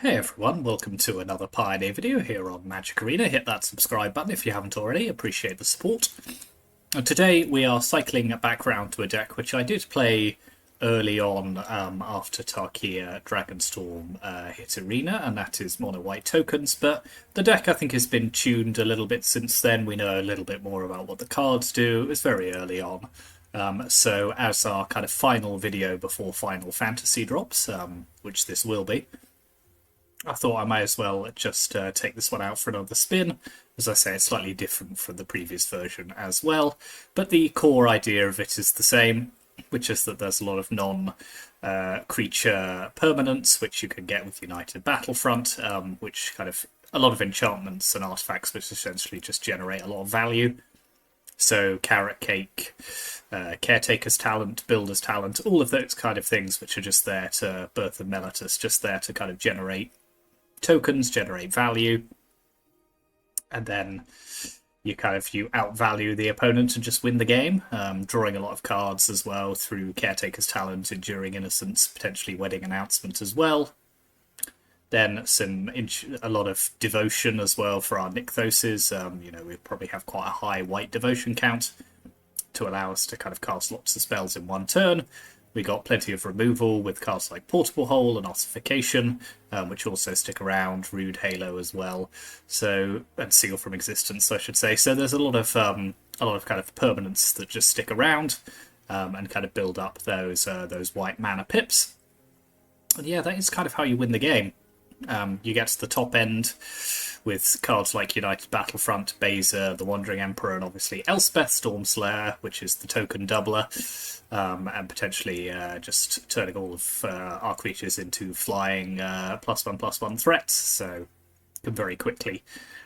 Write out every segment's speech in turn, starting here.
Hey everyone, welcome to another Pioneer video here on Magic Arena. Hit that subscribe button if you haven't already, appreciate the support. And today we are cycling back round to a deck which I did play early on after Tarkia Dragonstorm hit Arena, and that is mono white tokens, but the deck I think has been tuned a little bit since then. We know a little bit more about what the cards do. It was very early on. So as our kind of final video before Final Fantasy drops, which this will be, I thought I might as well just take this one out for another spin. As I say, it's slightly different from the previous version as well, but the core idea of it is the same, which is that there's a lot of non-creature permanents, which you can get with United Battlefront, which kind of a lot of enchantments and artifacts, which essentially just generate a lot of value. So Carrot Cake, Caretaker's Talent, Builder's Talent, all of those kind of things which are just there to Birth of Meletus, just there to kind of generate tokens, generate value, and then you outvalue the opponent and just win the game, drawing a lot of cards as well through Caretaker's Talent, Enduring Innocence, potentially Wedding Announcement as well. Then a lot of devotion as well for our Nykthoses. We probably have quite a high white devotion count to allow us to kind of cast lots of spells in one turn. We got plenty of removal with cards like Portable Hole and Ossification, which also stick around. Rude Halo as well, and Seal from Existence, I should say. So there's a lot of kind of permanents that just stick around and kind of build up those white mana pips. And yeah, that is kind of how you win the game. You get to the top end with cards like United Battlefront, Beza, the Wandering Emperor, and obviously Elspeth Stormslayer, which is the token doubler, and potentially just turning all of our creatures into flying +1/+1 threats, so you can very quickly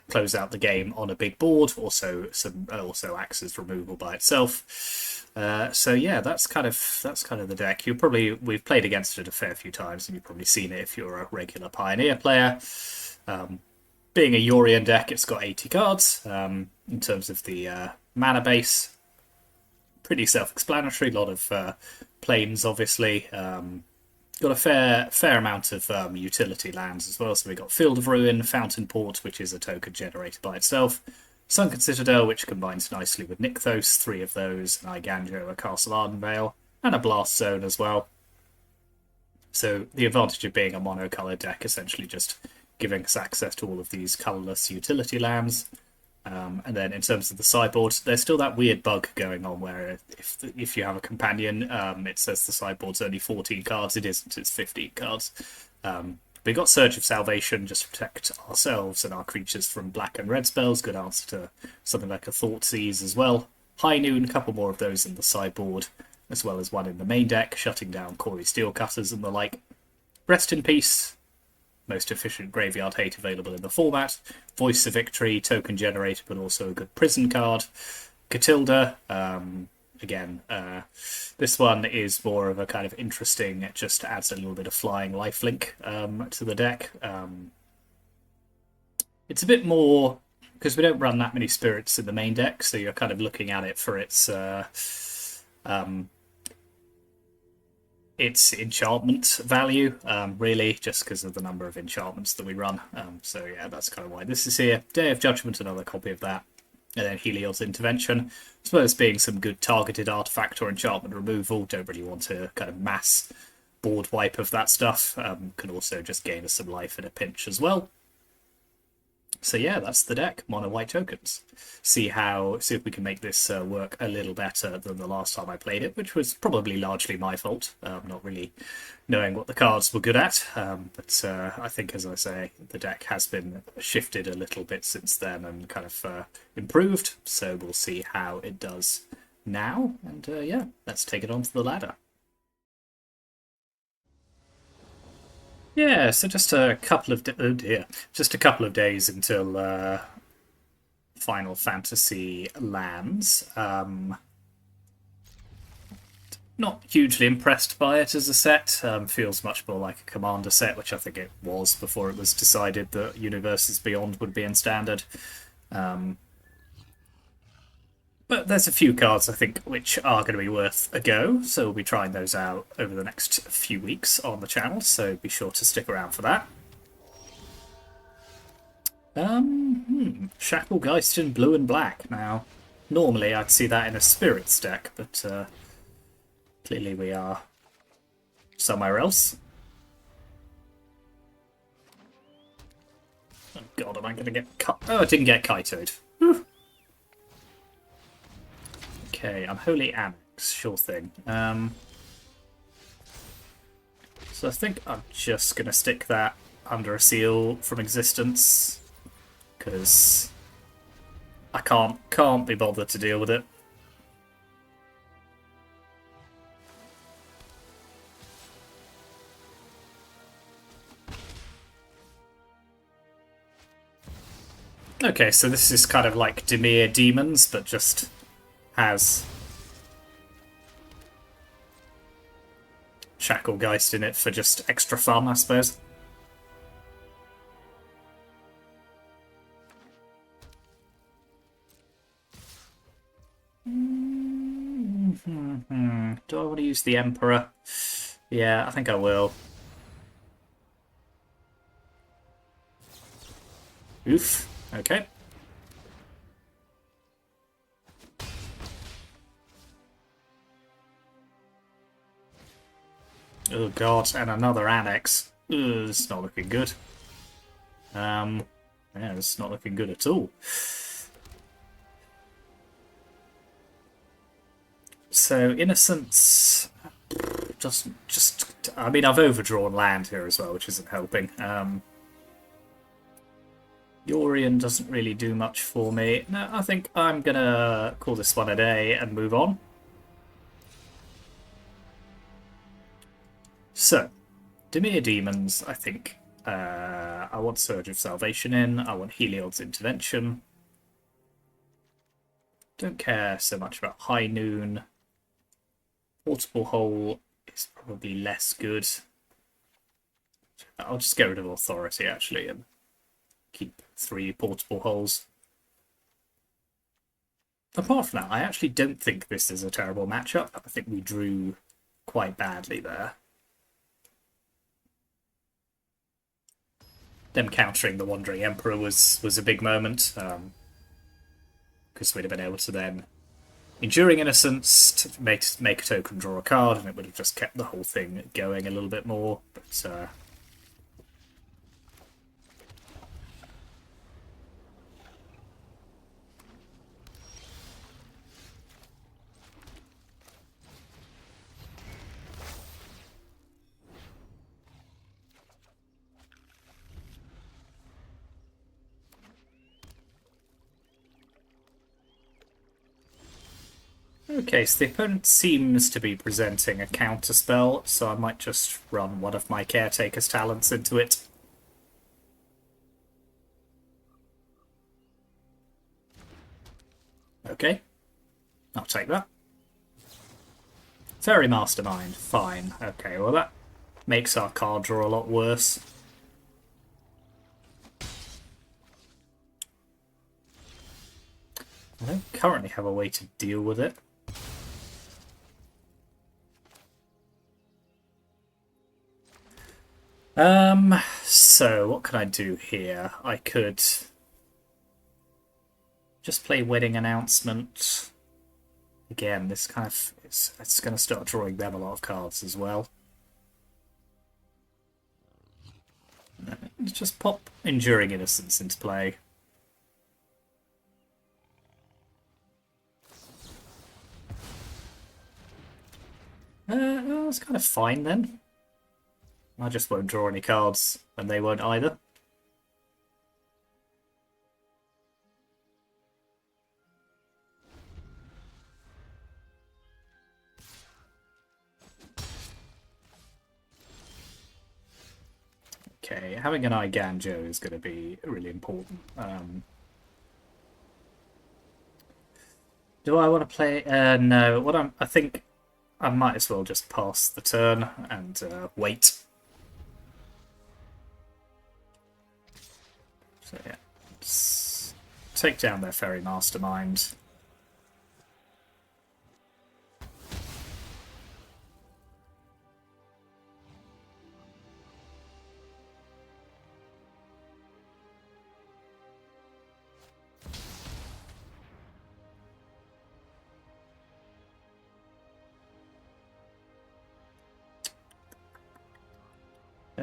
close out the game on a big board. Also acts as removal by itself. So yeah, that's kind of the deck. We've played against it a fair few times, and you've probably seen it if you're a regular Pioneer player. Being a Yorion deck, it's got 80 cards in terms of the mana base. Pretty self-explanatory. A lot of planes, obviously. Got a fair amount of utility lands as well. So we got Field of Ruin, Fountain Port, which is a token generated by itself. Sunken Citadel, which combines nicely with Nykthos, 3 of those, an Iganjo, a Castle Ardenvale, and a Blast Zone as well. So the advantage of being a mono-colored deck, essentially just giving us access to all of these colourless utility lands. And then in terms of the sideboard, there's still that weird bug going on where if you have a companion, it says the sideboard's only 14 cards. It isn't, it's 15 cards. We got Surge of Salvation just to protect ourselves and our creatures from black and red spells. Good answer to something like a Thoughtseize as well. High Noon, a couple more of those in the sideboard, as well as one in the main deck, shutting down Corey Steelcutters and the like. Rest in Peace, most efficient graveyard hate available in the format. Voice of Victory, token generator, but also a good prison card. Catilda, again, this one is more of a kind of interesting, it just adds a little bit of flying lifelink to the deck. It's a bit more, because we don't run that many spirits in the main deck, so you're kind of looking at it for its enchantment value, really, just because of the number of enchantments that we run. So yeah, that's kind of why this is here. Day of Judgment, another copy of that. And then Heliod's Intervention, as well as being some good targeted artifact or enchantment removal. Don't really want to kind of mass board wipe of that stuff. Can also just gain us some life in a pinch as well. So yeah, that's the deck, mono white tokens. See if we can make this work a little better than the last time I played it, which was probably largely my fault, not really knowing what the cards were good at. But I think, as I say, the deck has been shifted a little bit since then and kind of improved. So we'll see how it does now. And yeah, let's take it onto the ladder. Yeah, so just a couple of days until Final Fantasy lands. Not hugely impressed by it as a set. Feels much more like a Commander set, which I think it was before it was decided that Universes Beyond would be in Standard. But there's a few cards, I think, which are going to be worth a go, so we'll be trying those out over the next few weeks on the channel, so be sure to stick around for that. Shacklegeist in blue and black. Now, normally I'd see that in a Spirits deck, but clearly we are somewhere else. Oh god, am I going to get cut? Oh, I didn't get Kaito'd. Whew. Okay, Unholy Annex, sure thing. So I think I'm just going to stick that under a seal from existence, because I can't be bothered to deal with it. Okay, so this is kind of like Dimir Demons, but just has Shacklegeist in it for just extra fun, I suppose. Do I want to use the Emperor? Yeah, I think I will. Oof. Okay. Oh god, and another Annex. Ugh, it's not looking good. Yeah, it's not looking good at all. So Innocence doesn't just. I mean, I've overdrawn land here as well, which isn't helping. Yorion doesn't really do much for me. No, I think I'm gonna call this one a day and move on. So, Dimir Demons, I think I want Surge of Salvation in, I want Heliod's Intervention. Don't care so much about High Noon. Portable Hole is probably less good. I'll just get rid of Authority, actually, and keep 3 Portable Holes. Apart from that, I actually don't think this is a terrible matchup. I think we drew quite badly there. Them countering the Wandering Emperor was a big moment, because we'd have been able to then Enduring Innocence to make a token, draw a card, and it would have just kept the whole thing going a little bit more. But okay, so the opponent seems to be presenting a counterspell, so I might just run one of my Caretaker's talents into it. Okay, I'll take that. Fairy Mastermind, fine. Okay, well that makes our card draw a lot worse. I don't currently have a way to deal with it. So what can I do here? I could just play Wedding Announcement. Again, this kind of it's going to start drawing them a lot of cards as well. Let's just pop Enduring Innocence into play. Well, it's kind of fine then. I just won't draw any cards, and they won't either. Okay, having an Iganjo is going to be really important. Do I want to play? No. I think I might as well just pass the turn and wait. So yeah, let's take down their Fairy Mastermind.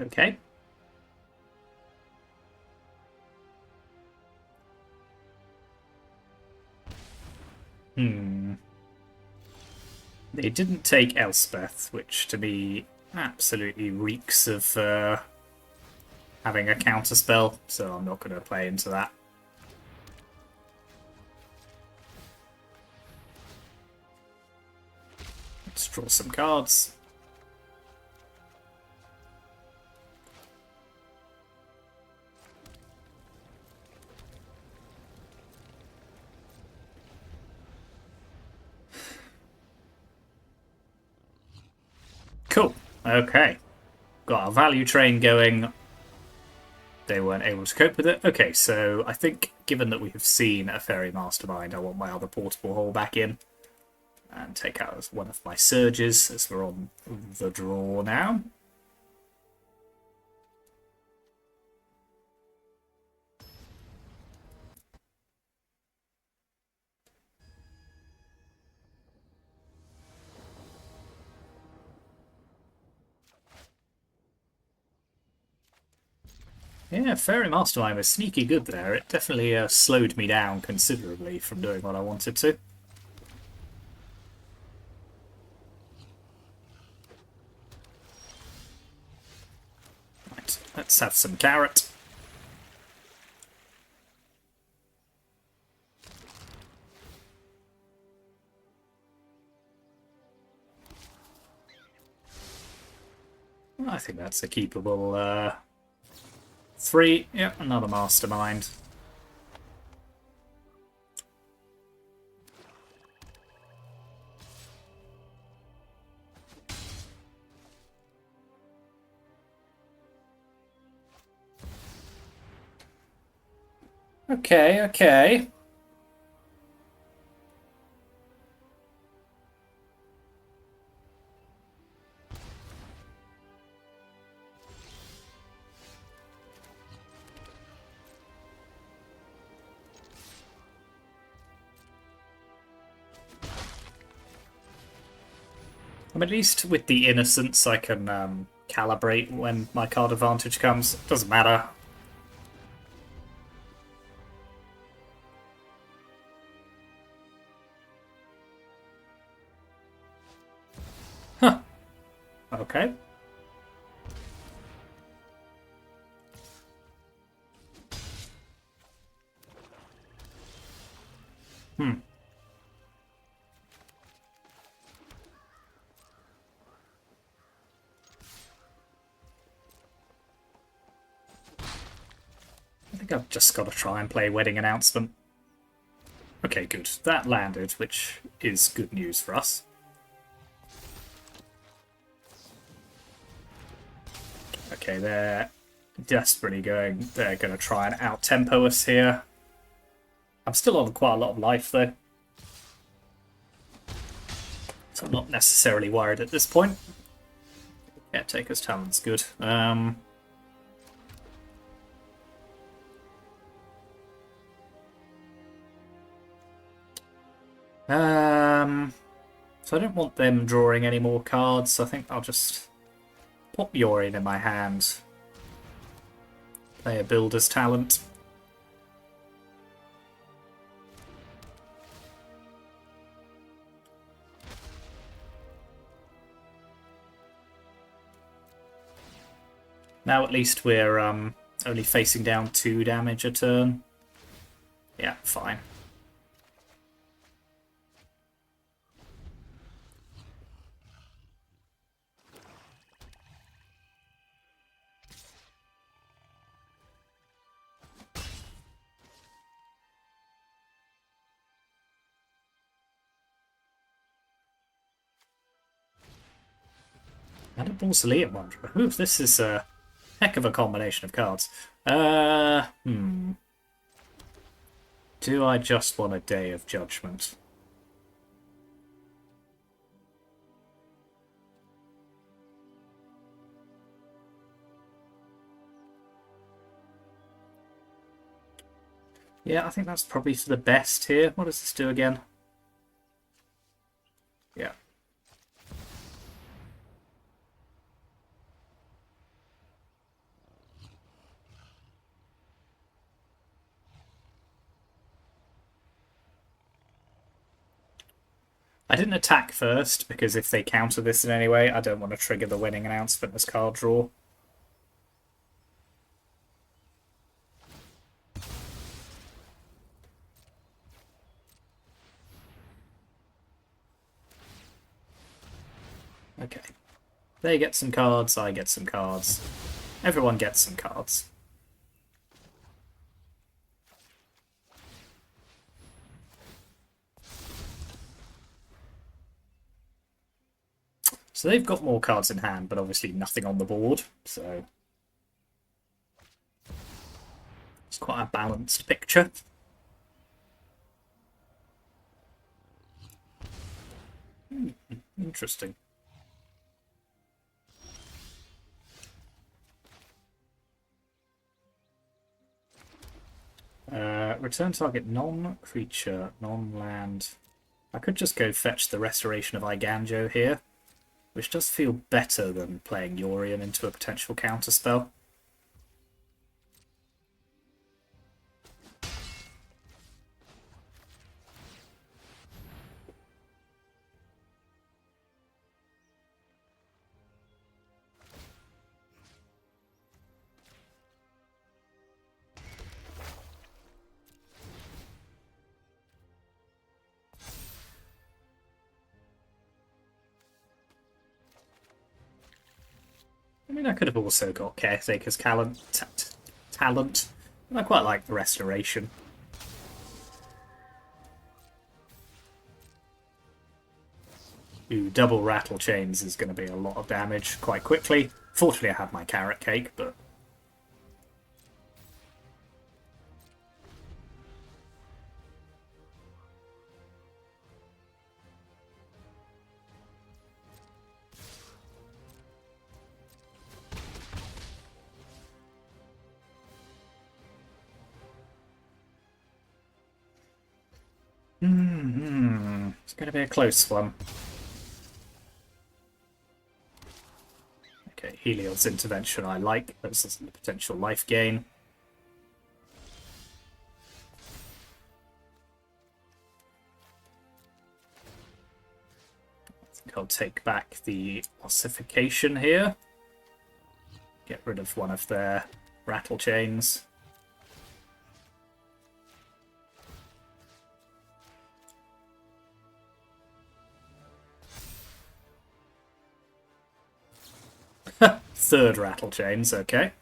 Okay. They didn't take Elspeth, which to me absolutely reeks of having a counterspell, so I'm not going to play into that. Let's draw some cards. Cool. Okay. Got our value train going. They weren't able to cope with it. Okay, so I think given that we have seen a Fairy Mastermind, I want my other portable hole back in. And take out one of my surges as we're on the draw now. Yeah, Fairy Mastermind was sneaky good there. It definitely slowed me down considerably from doing what I wanted to. Right, let's have some carrot. I think that's a keepable 3. Yep, another Mastermind. Okay, okay. At least with the Innocence, I can calibrate when my card advantage comes. Doesn't matter. Huh. Okay. I think I've just got to try and play Wedding Announcement. Okay, good. That landed, which is good news for us. Okay, they're desperately going. They're going to try and out-tempo us here. I'm still on quite a lot of life, though. So I'm not necessarily worried at this point. Caretaker's Talent's good. So I don't want them drawing any more cards, so I think I'll just pop Yorion in my hand. Play a Builder's Talent. Now at least we're only facing down 2 damage a turn. Yeah, fine. And a Mausoleum Wanderer. Ooh, this is a heck of a combination of cards. Do I just want a Day of Judgment? Yeah, I think that's probably for the best here. What does this do again? Yeah. I didn't attack first, because if they counter this in any way, I don't want to trigger the winning announcement as card draw. Okay. They get some cards, I get some cards. Everyone gets some cards. So they've got more cards in hand, but obviously nothing on the board, so it's quite a balanced picture. Interesting. Return target non-creature, non-land. I could just go fetch the Restoration of Iganjo here, which does feel better than playing Yorion into a potential counterspell. I mean, I could have also got Caretaker's talent, and I quite like the Restoration. Ooh, double Rattle Chains is going to be a lot of damage quite quickly. Fortunately, I have my Carrot Cake, but... It's going to be a close one. Okay, Heliod's Intervention I like. That's a potential life gain. I think I'll take back the Ossification here. Get rid of one of their Rattle Chains. Third Rattle Chains, okay.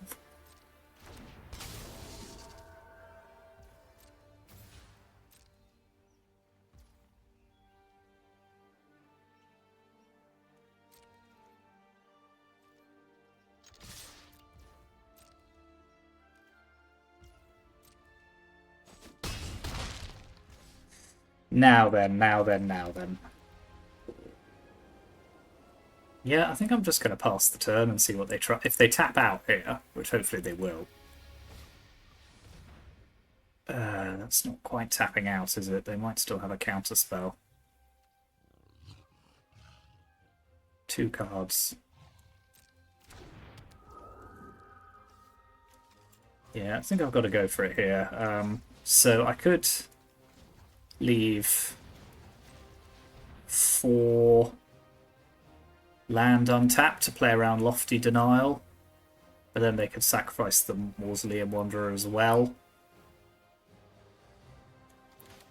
Now then. Yeah, I think I'm just going to pass the turn and see what they try. If they tap out here, which hopefully they will. That's not quite tapping out, is it? They might still have a counter spell. 2 cards. Yeah, I think I've got to go for it here. So I could leave 4 land untapped to play around Lofty Denial, but then they could sacrifice the Mausoleum Wanderer as well.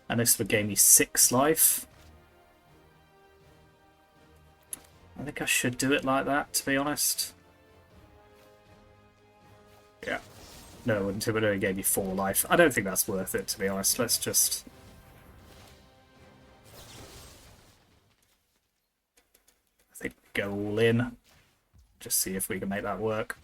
And this would gain me 6 life. I think I should do it like that, to be honest. Yeah. No, it wouldn't. It would only give me 4 life. I don't think that's worth it, to be honest. Let's just... I think go all in. Just see if we can make that work.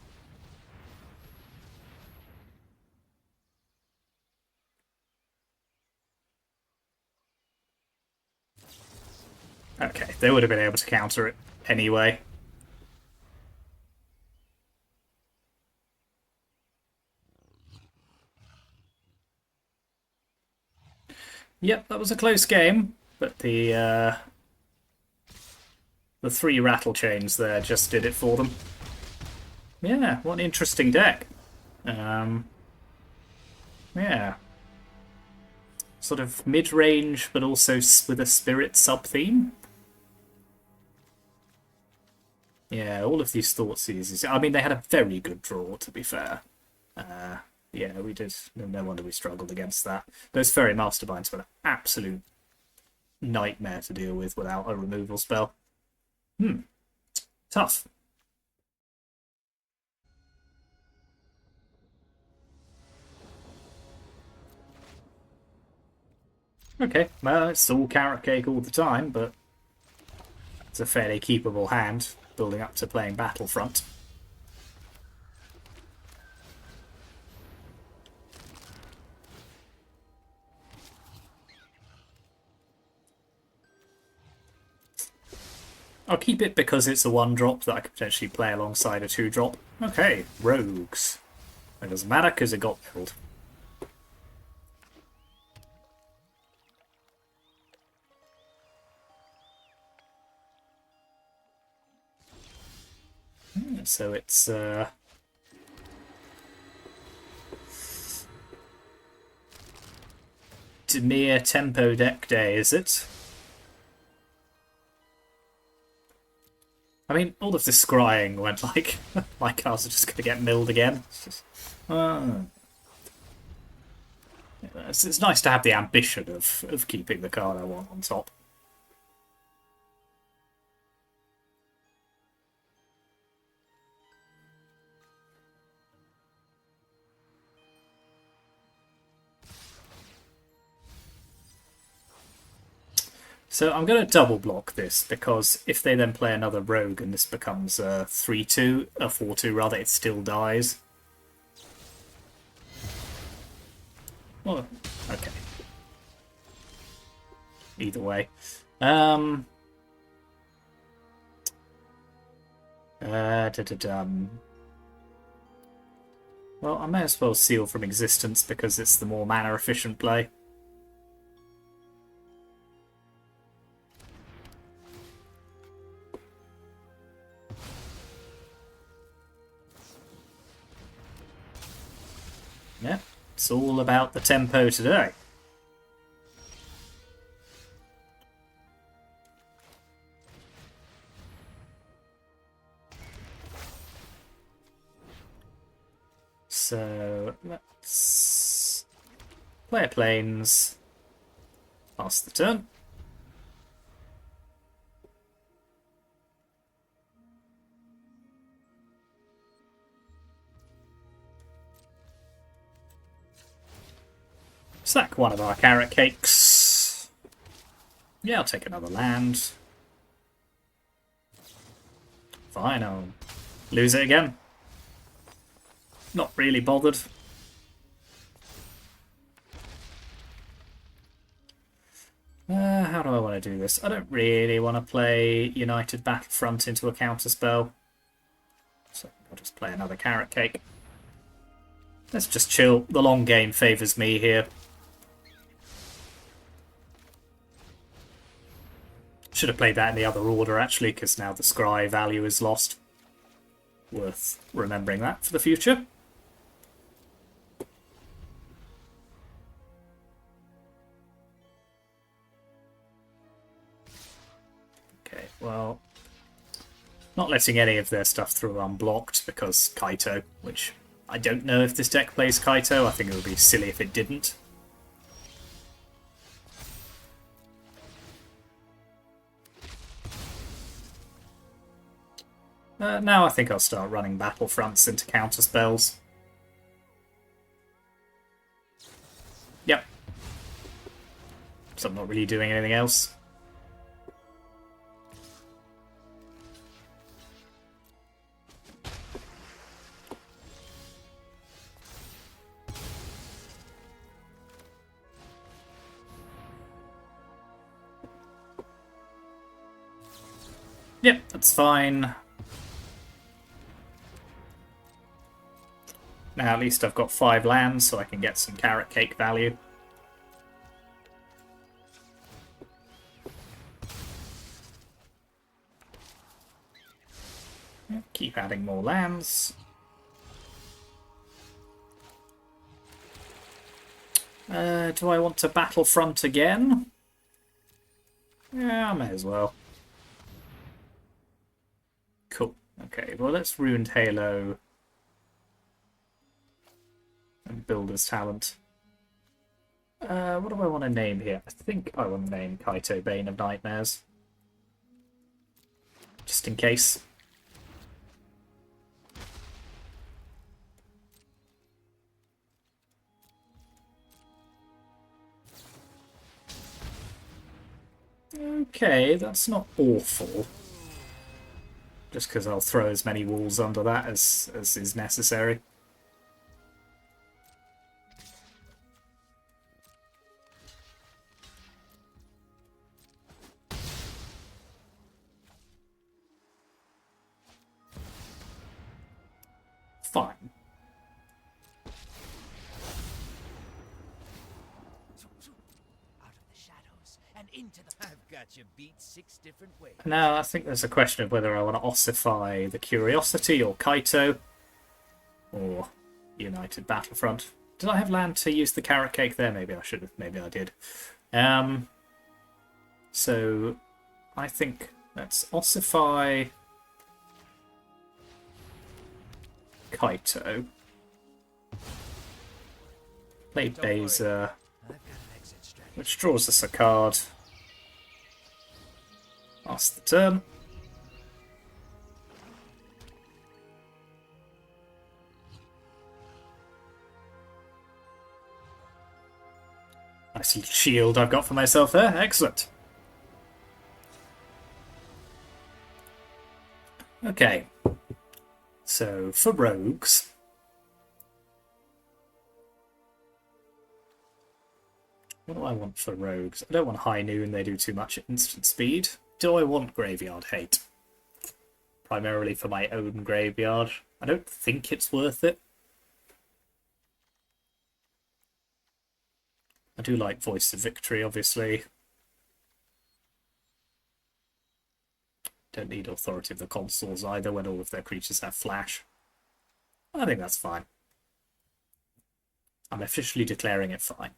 Okay, they would have been able to counter it anyway. Yep, that was a close game, but the 3 Rattle Chains there just did it for them. Yeah, what an interesting deck. Yeah. Sort of mid-range, but also with a Spirit sub-theme. Yeah, all of these Thoughtseize. I mean, they had a very good draw, to be fair. Yeah, we did. No wonder we struggled against that. Those Fairy Masterminds were an absolute nightmare to deal with without a removal spell. Tough. Okay, well, it's all carrot cake all the time, but it's a fairly keepable hand, building up to playing Battlefront. I'll keep it because it's a 1-drop that I could potentially play alongside a 2-drop. Okay, Rogues. It doesn't matter because it got killed. So it's Dimir Tempo deck day, is it? I mean, all of this scrying went like my cards are just going to get milled again. It's nice to have the ambition of keeping the card I want on top. So I'm going to double block this because if they then play another rogue and this becomes a 3-2, a 4-2 rather, it still dies. Well, okay. Either way. Well, I may as well seal from existence because it's the more mana efficient play. Yeah, it's all about the tempo today. So let's play planes, pass the turn. Sack one of our carrot cakes. Yeah, I'll take another land. Fine, I'll lose it again. Not really bothered. How do I want to do this? I don't really want to play United Battlefront into a counterspell. So I'll just play another carrot cake. Let's just chill. The long game favours me here. Should have played that in the other order, actually, because now the scry value is lost. Worth remembering that for the future. Okay, well, not letting any of their stuff through unblocked because Kaito, which I don't know if this deck plays Kaito. I think it would be silly if it didn't. Now I think I'll start running Battlefronts into counterspells. Yep. So I'm not really doing anything else. Yep, that's fine. Now at least I've got 5 lands, so I can get some carrot cake value. Keep adding more lands. Do I want to Battlefront again? Yeah, I may as well. Cool. Okay, well, let's Ruined Halo and Builder's Talent. What do I want to name here? I think I want to name Kaito Bane of Nightmares. Just in case. Okay, that's not awful. Just because I'll throw as many walls under that as is necessary. Fine. I've got you beat 6 different ways. Now, I think there's a question of whether I want to ossify the Curiosity or Kaito or United Battlefront. Did I have land to use the carrot cake there? Maybe I should have. Maybe I did. So I think let's ossify Kaito. Play Beza, which draws us a card. Pass the turn. Nice little shield I've got for myself there. Excellent. Okay. So, for rogues... What do I want for rogues? I don't want High Noon, they do too much at instant speed. Do I want Graveyard Hate? Primarily for my own graveyard. I don't think it's worth it. I do like Voice of Victory, obviously. Don't need Authority of the Consuls either when all of their creatures have flash. I think that's fine. I'm officially declaring it fine.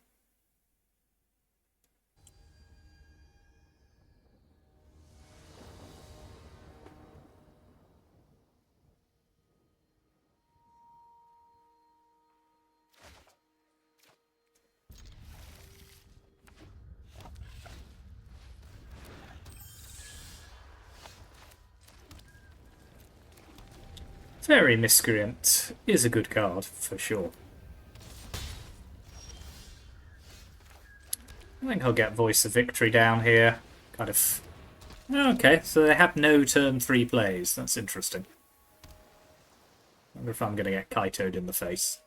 Fairy Miscreant is a good card, for sure. I think I'll get Voice of Victory down here. Kind of... Okay, so they have no turn 3 plays. That's interesting. I wonder if I'm going to get Kaito'd in the face.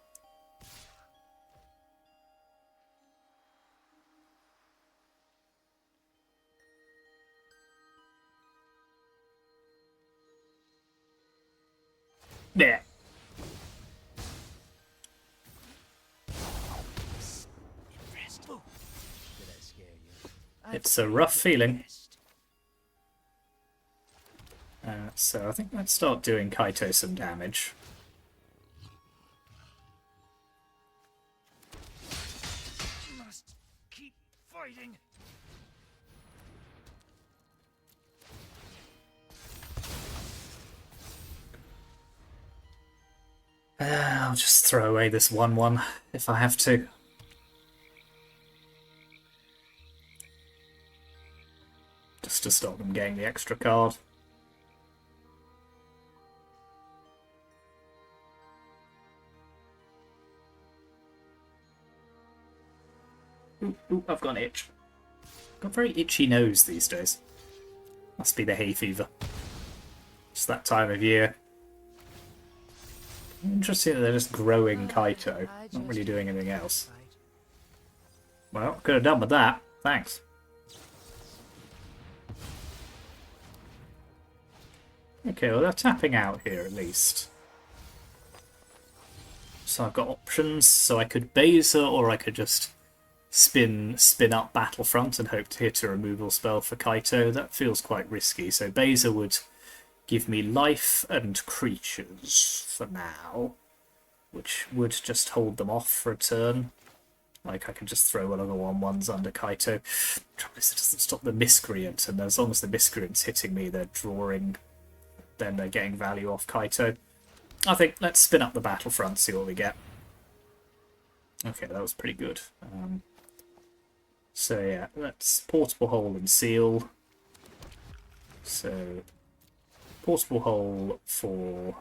Yeah. It's a rough feeling. So I think let's start doing Kaito some damage. Must keep fighting. I'll just throw away this 1/1 if I have to. Just to stop them getting the extra card. Ooh, I've got an itch. Got a very itchy nose these days. Must be the hay fever. It's that time of year. Interesting that they're just growing Kaito, not really doing anything else. Well, could have done with that. Thanks. Okay, well they're tapping out here at least. So I've got options. So I could Beza, or I could just spin up Battlefront and hope to hit a removal spell for Kaito. That feels quite risky. So Beza would give me life and creatures for now, which would just hold them off for a turn. Like, I could just throw one of the 1/1s under Kaito. Trouble is, it doesn't stop the Miscreant, and as long as the Miscreant's hitting me, they're drawing then they're getting value off Kaito. I think let's spin up the battlefront, see what we get. Okay, that was pretty good. So yeah, let's portable hole and seal. So portable hole for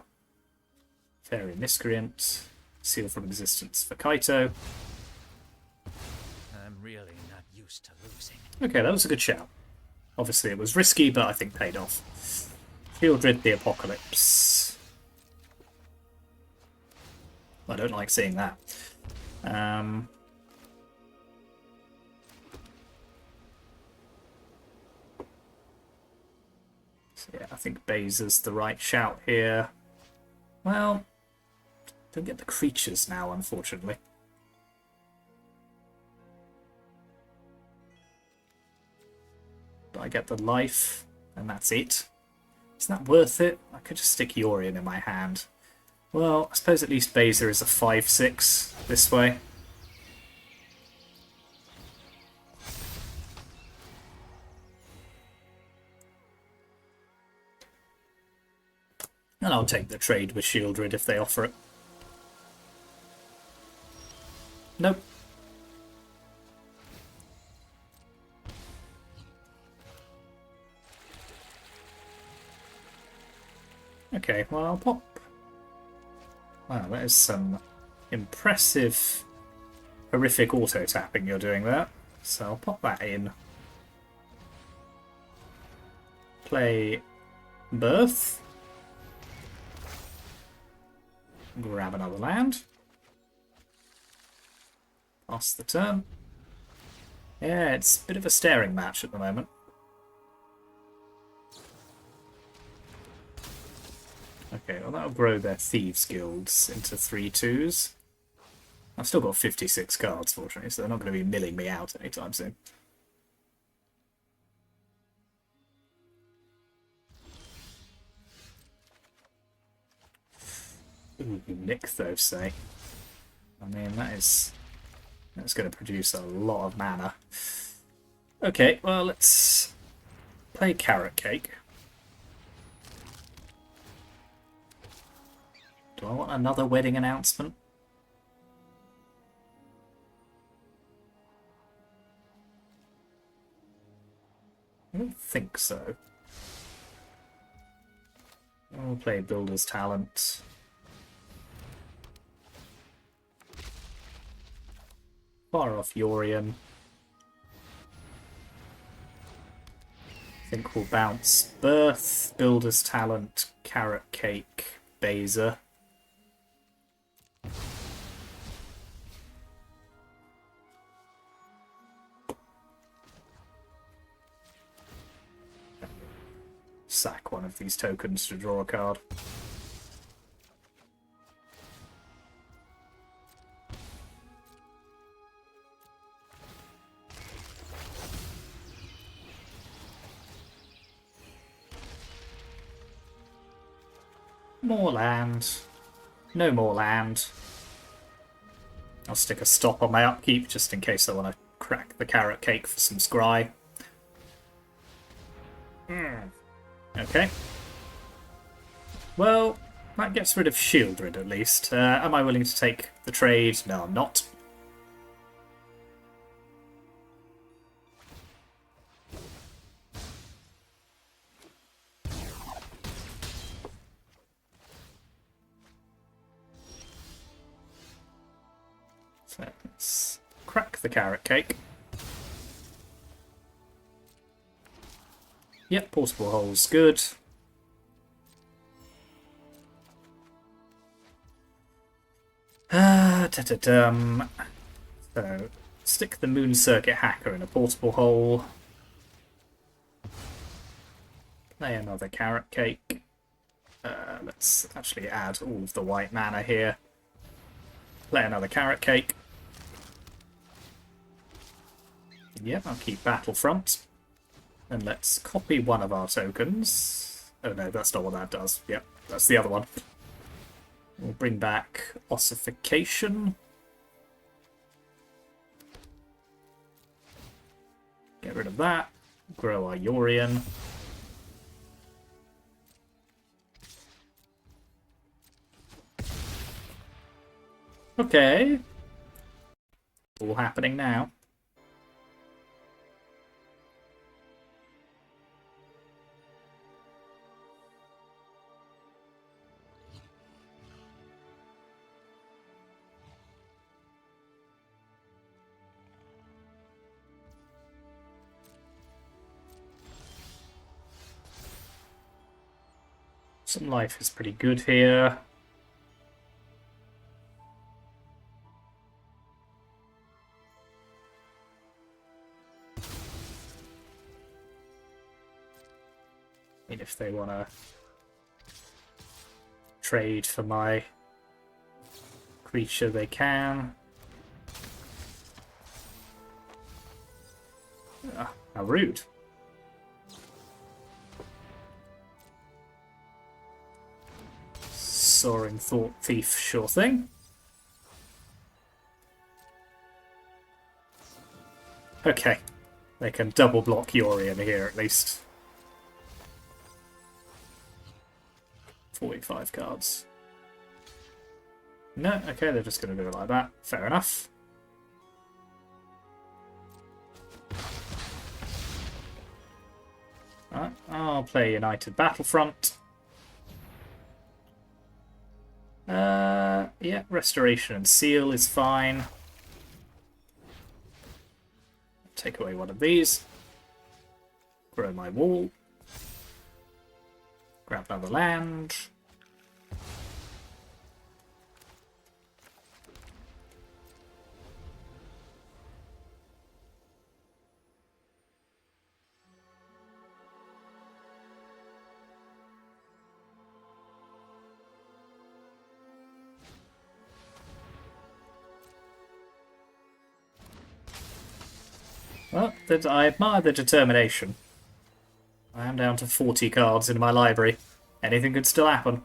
Fairy Miscreant, seal from existence for Kaito. I'm really not used to losing. Okay, that was a good shout. Obviously it was risky, but I think paid off. Shieldred the Apocalypse. I don't like seeing that. So yeah, I think Bazer's the right shout here. Well, don't get the creatures now, unfortunately. But I get the life, and that's it. Isn't that worth it? I could just stick Yorion in my hand. Well, I suppose at least Bazer is a 5/6 this way. And I'll take the trade with Shieldred if they offer it. Nope. Okay, well I'll pop. Wow, that is some impressive, horrific auto-tapping you're doing there. So I'll pop that in. Play Birth. Grab another land. Pass the turn. Yeah, it's a bit of a staring match at the moment. Okay, well that'll grow their Thieves Guilds into 3/2s. I've still got 56 cards, fortunately, so they're not going to be milling me out anytime soon. Ooh, Nick, though, say. I mean, that's going to produce a lot of mana. Okay, well, let's play Carrot Cake. Do I want another wedding announcement? I don't think so. I'll play Builder's Talent. Fire off Yorion. I think we'll bounce Birth, Builder's Talent, Carrot Cake, Bazer. Sack one of these tokens to draw a card. More land. No more land. I'll stick a stop on my upkeep just in case I want to crack the Carrot Cake for some scry. Okay. Well, that gets rid of Shieldred at least. Am I willing to take the trade? No, I'm not. So let's crack the Carrot Cake. Yep, portable hole's good. So, stick the Moon Circuit Hacker in a portable hole. Play another Carrot Cake. Let's actually add all of the white mana here. Play another Carrot Cake. Yep, I'll keep Battlefront. And let's copy one of our tokens. Oh no, that's not what that does. Yep, that's the other one. We'll bring back Ossification. Get rid of that. Grow our Yorion. Okay. All happening now. Some life is pretty good here. I mean, if they want to trade for my creature, they can. Ah, how rude. Soaring Thought Thief, sure thing. Okay, they can double block Yorion here at least. 45 cards. No, okay, they're just going to do it like that. Fair enough. Alright, I'll play United Battlefront. Yeah, Restoration and Seal is fine. Take away one of these. Grow my wall. Grab another land. Well, I admire the determination. I am down to 40 cards in my library. Anything could still happen.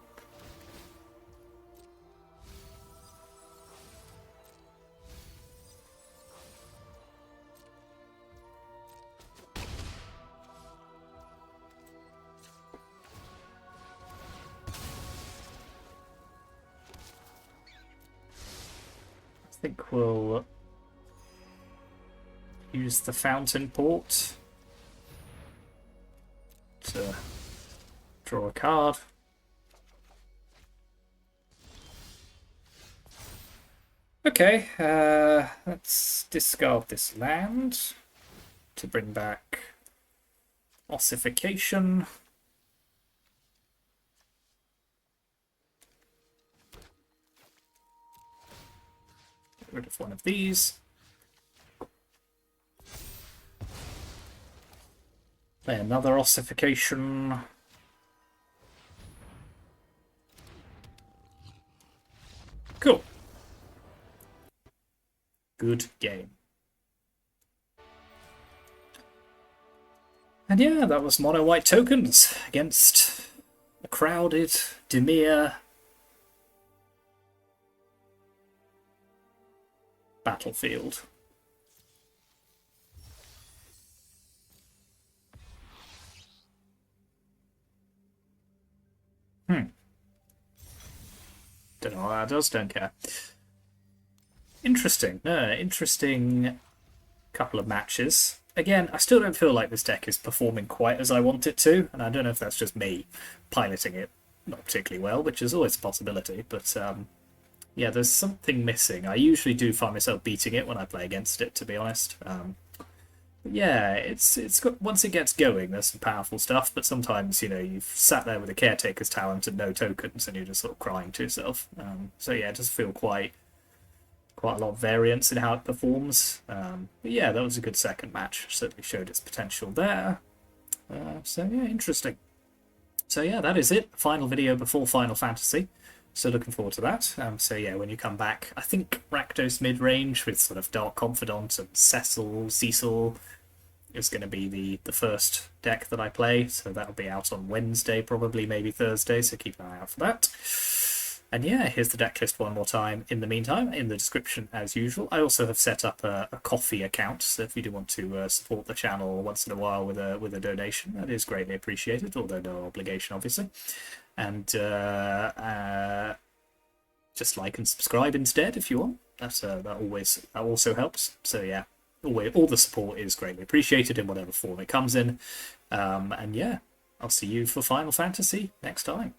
I think we'll use the Fountain Port to draw a card. Okay, let's discard this land to bring back Ossification. Get rid of one of these. Play another Ossification. Cool. Good game. And yeah, that was mono white tokens against a crowded Dimir battlefield. Don't know what that does, don't care. Interesting. No, interesting couple of matches. Again, I still don't feel like this deck is performing quite as I want it to, and I don't know if that's just me piloting it not particularly well, which is always a possibility, but yeah, there's something missing. I usually do find myself beating it when I play against it, to be honest. Yeah, it's got, once it gets going, there's some powerful stuff, but sometimes, you know, you've sat there with a Caretaker's Talent and no tokens, and you're just sort of crying to yourself. So yeah, it does feel quite a lot of variance in how it performs. But yeah, that was a good second match. Certainly showed its potential there. So yeah, interesting. So yeah, that is it. Final video before Final Fantasy. So looking forward to that. So yeah, when you come back, I think Rakdos mid-range with sort of Dark Confidant and Cecil is going to be the first deck that I play. So that'll be out on Wednesday, probably, maybe Thursday. So keep an eye out for that. And yeah, here's the deck list one more time. In the meantime, in the description as usual, I also have set up a coffee account. So if you do want to support the channel once in a while with a donation, that is greatly appreciated, although no obligation, obviously. And just like and subscribe instead if you want. That also helps. So yeah, all the support is greatly appreciated in whatever form it comes in. And yeah, I'll see you for Final Fantasy next time.